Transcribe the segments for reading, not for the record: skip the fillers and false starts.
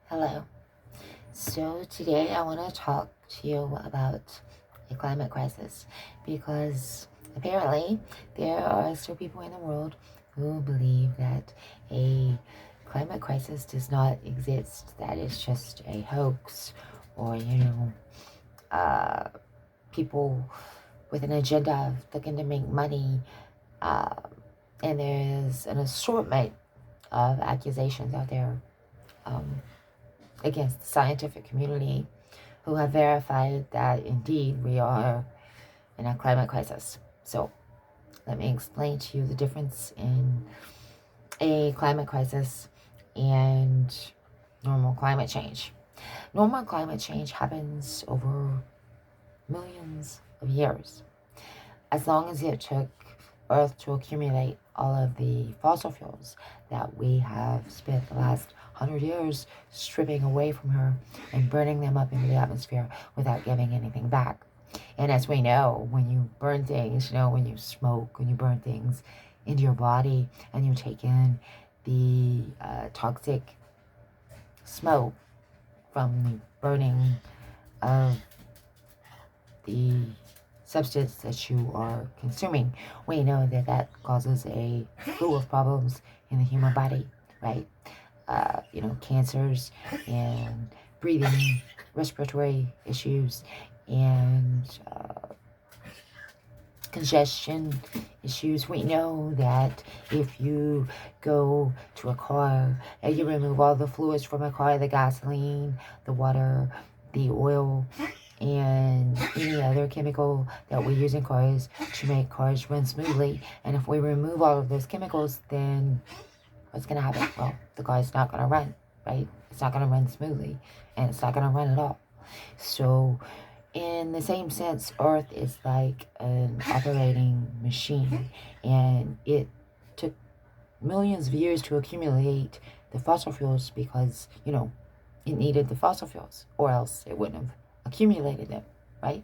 Hello. So today I want to talk to you about a climate crisis because apparently there are still people in the world who believe that a climate crisis does not exist, that it's just a hoax or, uh, people with an agenda looking to make money. Uh, and there's an assortment of accusations out there um, against the scientific community who have verified that indeed we are in a climate crisis. So let me explain to you the difference in a climate crisis and normal climate change. Normal climate change happens over millions of years. As long as it took Earth to accumulate all of the fossil fuels that we have spent the last 100 years stripping away from her and burning them up into the atmosphere without giving anything back. And as we know, when you burn things, when you smoke, when you burn things into your body and you take in the toxic smoke from the burning of the substance that you are consuming, we know that that causes a slew of problems in the human body, right? Cancers and breathing, respiratory issues, and congestion issues. We know that if you go to a car and you remove all the fluids from a car, the gasoline, the water, the oil, and any other chemical that we use in cars to make cars run smoothly. And if we remove all of those chemicals, then what's going to happen? Well, the car is not going to run, right? It's not going to run smoothly, and it's not going to run at all. So in the same sense, Earth is like an operating machine, and it took millions of years to accumulate the fossil fuels because, it needed the fossil fuels, or else it wouldn't have accumulated them, right?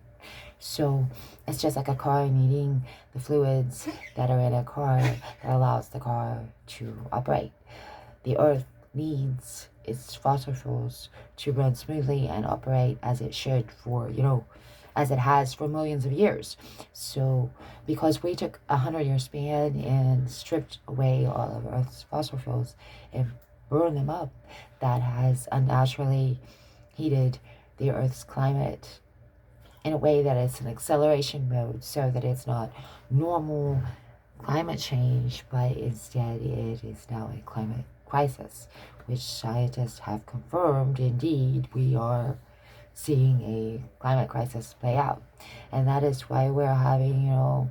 So it's just like a car needing the fluids that are in a car that allows the car to operate. The Earth needs its fossil fuels to run smoothly and operate as it should for, as it has for millions of years. So because we took 100-year span and stripped away all of Earth's fossil fuels and burned them up, that has unnaturally heated the Earth's climate in a way that it's an acceleration mode, so that it's not normal climate change, but instead it is now a climate crisis, which scientists have confirmed indeed we are seeing a climate crisis play out. And that is why we're having,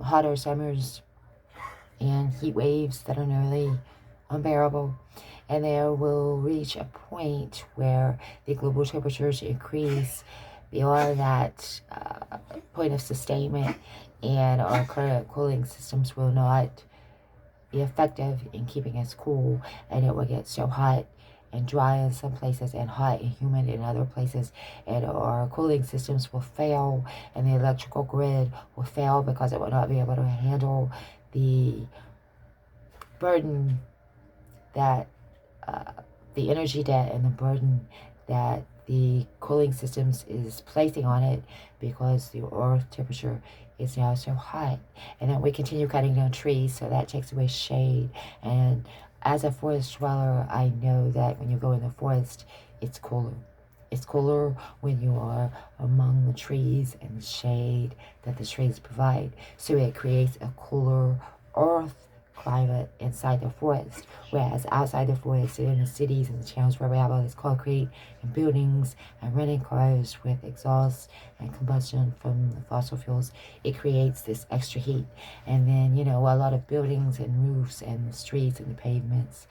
hotter summers and heat waves that are nearly unbearable. And there will reach a point where the global temperatures increase beyond that point of sustainment, and our current cooling systems will not be effective in keeping us cool, and it will get so hot and dry in some places and hot and humid in other places, and our cooling systems will fail, and the electrical grid will fail because it will not be able to handle the burden that the energy debt and the burden that the cooling systems is placing on it, because the earth temperature is now so hot. And then we continue cutting down trees, so that takes away shade. And as a forest dweller, I know that when you go in the forest, it's cooler. It's cooler when you are among the trees and the shade that the trees provide. So it creates a cooler earth climate inside the forest, whereas outside the forest and in the cities and the towns where we have all this concrete and buildings and running cars with exhaust and combustion from the fossil fuels, it creates this extra heat. And then, a lot of buildings and roofs and the streets and the pavements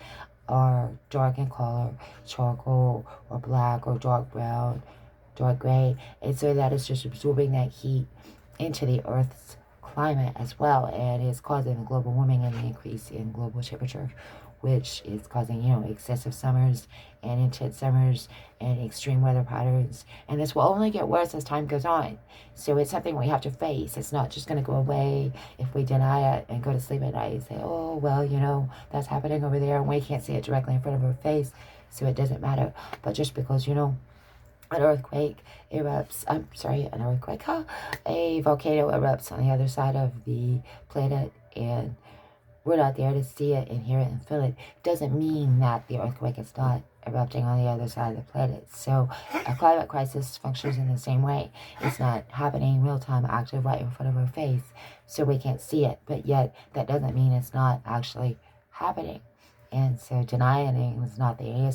are dark in color, charcoal or black or dark brown, dark gray, and so that is just absorbing that heat into the earth's climate as well, and it's causing the global warming and the increase in global temperature, which is causing, excessive summers and intense summers and extreme weather patterns. And this will only get worse as time goes on. So it's something we have to face. It's not just going to go away if we deny it and go to sleep at night and say, oh, well, that's happening over there and we can't see it directly in front of our face, so it doesn't matter. But just because, an earthquake erupts, a volcano erupts on the other side of the planet and we're not there to see it and hear it and feel it, doesn't mean that the earthquake is not erupting on the other side of the planet. So a climate crisis functions in the same way. It's not happening real time, active, right in front of our face, so we can't see it, but yet that doesn't mean it's not actually happening. And so denying it is not the answer.